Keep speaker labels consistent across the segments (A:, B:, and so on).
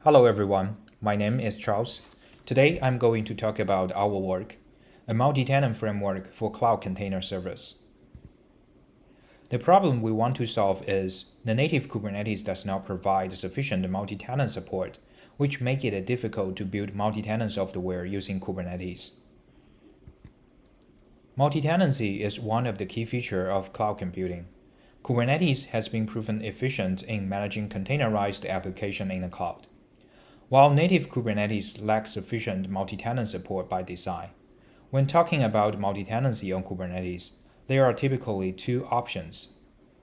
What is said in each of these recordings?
A: Hello everyone, my name is Charles. Today I'm going to talk about our work, a multi-tenant framework for cloud container service. The problem we want to solve is the native Kubernetes does not provide sufficient multi-tenant support, which make it difficult to build multi-tenant software using Kubernetes. Multi-tenancy is one of the key features of cloud computing. Kubernetes has been proven efficient in managing containerized applications in the cloud. While native Kubernetes lacks sufficient multi-tenant support by design, when talking about multi-tenancy on Kubernetes, there are typically two options.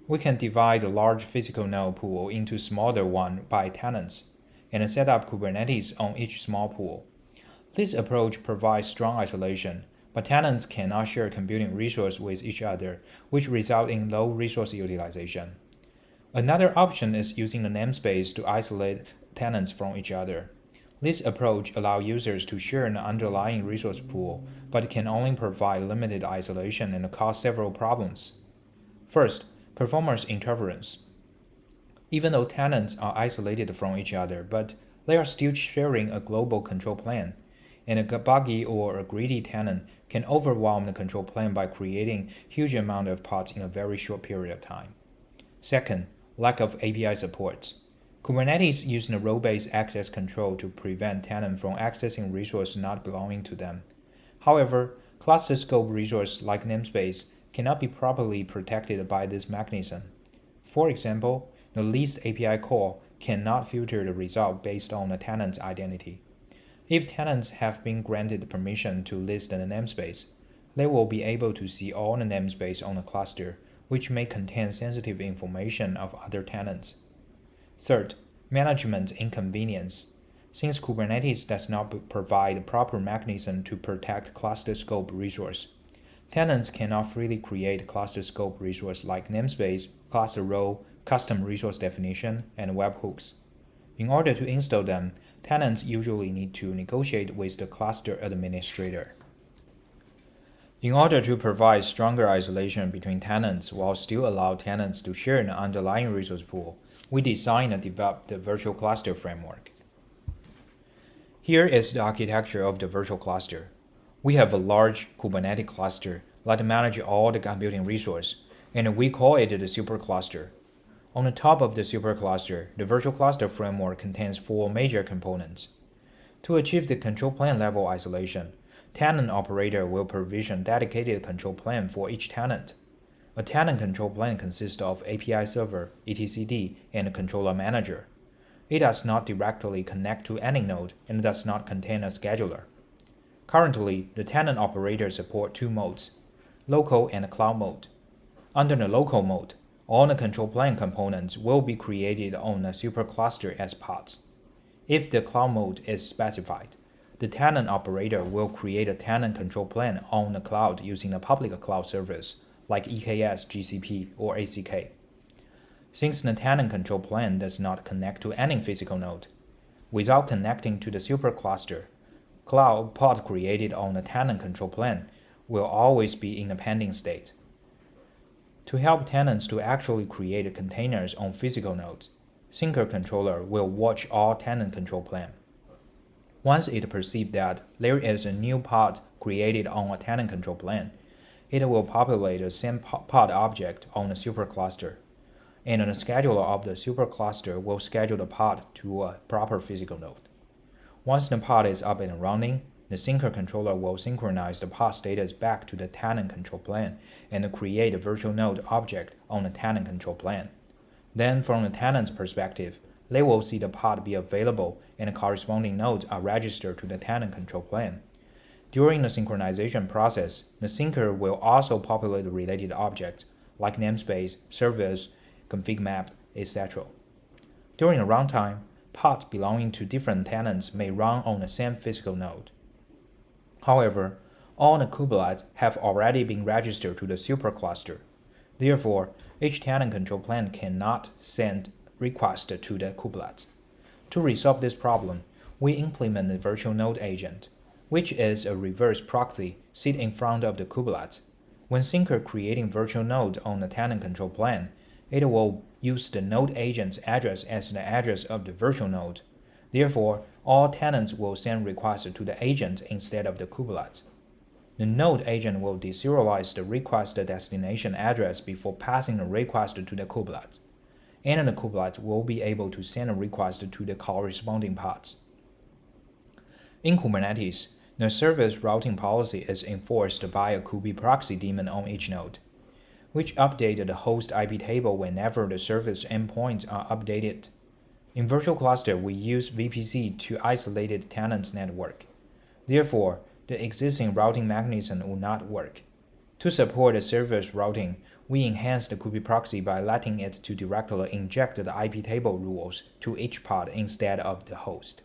A: We can divide a large physical node pool into smaller ones by tenants, and set up Kubernetes on each small pool. This approach provides strong isolation, but tenants cannot share computing resources with each other, which results in low resource utilization. Another option is using the namespace to isolate tenants from each other. This approach allows users to share an underlying resource pool, but can only provide limited isolation and cause several problems. First, performance interference. Even though tenants are isolated from each other, but they are still sharing a global control plane, and a buggy or a greedy tenant can overwhelm the control plane by creating huge amount of pods in a very short period of time. Second, lack of API support. Kubernetes uses a role-based access control to prevent tenants from accessing resources not belonging to them. However, cluster scope resources like namespace cannot be properly protected by this mechanism. For example, the list API call cannot filter the result based on the tenant's identity. If tenants have been granted permission to list the namespace, they will be able to see all the namespace on the cluster, which may contain sensitive information of other tenants. Third, management inconvenience. Since Kubernetes does not provide a proper mechanism to protect cluster scope resource, tenants cannot freely create cluster scope resource like namespace, cluster role, custom resource definition, and webhooks. In order to install them, tenants usually need to negotiate with the cluster administrator. In order to provide stronger isolation between tenants while still allow tenants to share an underlying resource pool, we designed and developed the virtual cluster framework. Here is the architecture of the virtual cluster. We have a large Kubernetes cluster that manages all the computing resources, and we call it the supercluster. On the top of the supercluster, the virtual cluster framework contains four major components. To achieve the control plane level isolation, tenant operator will provision dedicated control plane for each tenant. A tenant control plane consists of API server, etcd, and a controller manager. It does not directly connect to any node and does not contain a scheduler. Currently, the tenant operator supports two modes, local and cloud mode. Under the local mode, all the control plane components will be created on the supercluster as pods. If the cloud mode is specified, the tenant operator will create a tenant control plane on the cloud using a public cloud service like EKS, GCP, or ACK. Since the tenant control plane does not connect to any physical node, without connecting to the supercluster, cloud pod created on the tenant control plane will always be in a pending state. To help tenants to actually create containers on physical nodes, Syncer controller will watch all tenant control plane. Once it perceives that there is a new pod created on a tenant control plane, it will populate the same pod object on the supercluster, and the scheduler of the supercluster will schedule the pod to a proper physical node. Once the pod is up and running, the Syncer controller will synchronize the pod status back to the tenant control plane and create a virtual node object on the tenant control plane. Then, from the tenant's perspective, they will see the pod be available and the corresponding nodes are registered to the tenant control plane. During the synchronization process, the Syncer will also populate related objects like namespace, service, config map, etc. During the runtime, pods belonging to different tenants may run on the same physical node. However, all the kubelets have already been registered to the supercluster. Therefore, each tenant control plane cannot send requests to the kubelets. To resolve this problem, we implement the virtual node agent, which is a reverse proxy sit in front of the kubelets. When Syncer creating virtual node on the tenant control plane, it will use the node agent's address as the address of the virtual node. Therefore, all tenants will send requests to the agent instead of the kubelet. The node agent will deserialize the request destination address before passing a request to the kubelet, and the kubelet will be able to send a request to the corresponding pods. In Kubernetes, the service routing policy is enforced by a kube proxy daemon on each node, which updates the host IP table whenever the service endpoints are updated. In virtual cluster, we use VPC to isolate the tenant's network. Therefore, the existing routing mechanism will not work. To support the service routing, we enhance the kube proxy by letting it to directly inject the IP table rules to each pod instead of the host.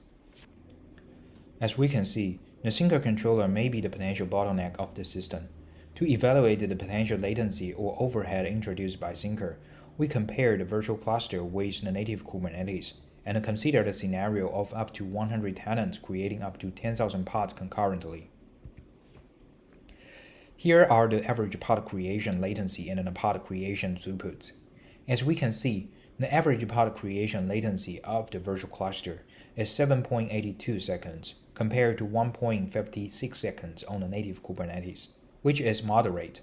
A: As we can see, the sinker controller may be the potential bottleneck of the system. To evaluate the potential latency or overhead introduced by sinker, we compare the virtual cluster with the native Kubernetes and consider the scenario of up to 100 tenants creating up to 10,000 pods concurrently. Here are the average pod creation latency and the pod creation throughput. As we can see, the average pod creation latency of the virtual cluster is 7.82 seconds compared to 1.56 seconds on the native Kubernetes, which is moderate,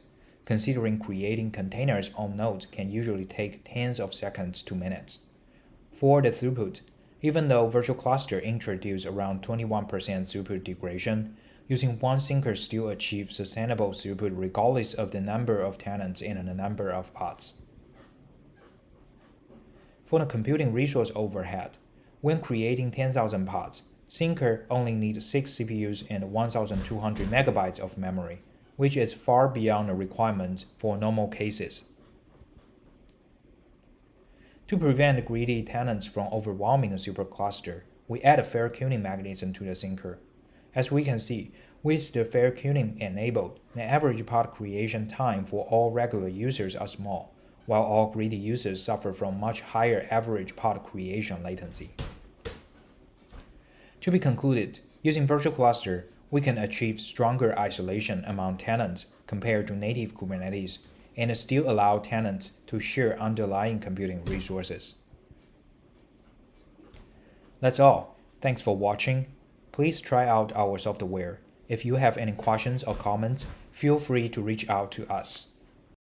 A: considering creating containers on nodes can usually take tens of seconds to minutes. For the throughput, even though virtual cluster introduced around 21% throughput degradation, using one sinker still achieves sustainable throughput regardless of the number of tenants and the number of pods. For the computing resource overhead, when creating 10,000 pods, sinker only needs 6 CPUs and 1,200 megabytes of memory, which is far beyond the requirements for normal cases. To prevent greedy tenants from overwhelming the supercluster, we add a fair queuing mechanism to the sinker. As we can see, with the fair queuing enabled, the average pod creation time for all regular users are small, while all greedy users suffer from much higher average pod creation latency. To be concluded, using virtual cluster, we can achieve stronger isolation among tenants compared to native Kubernetes and still allow tenants to share underlying computing resources. That's all. Thanks for watching. Please try out our software. If you have any questions or comments, feel free to reach out to us.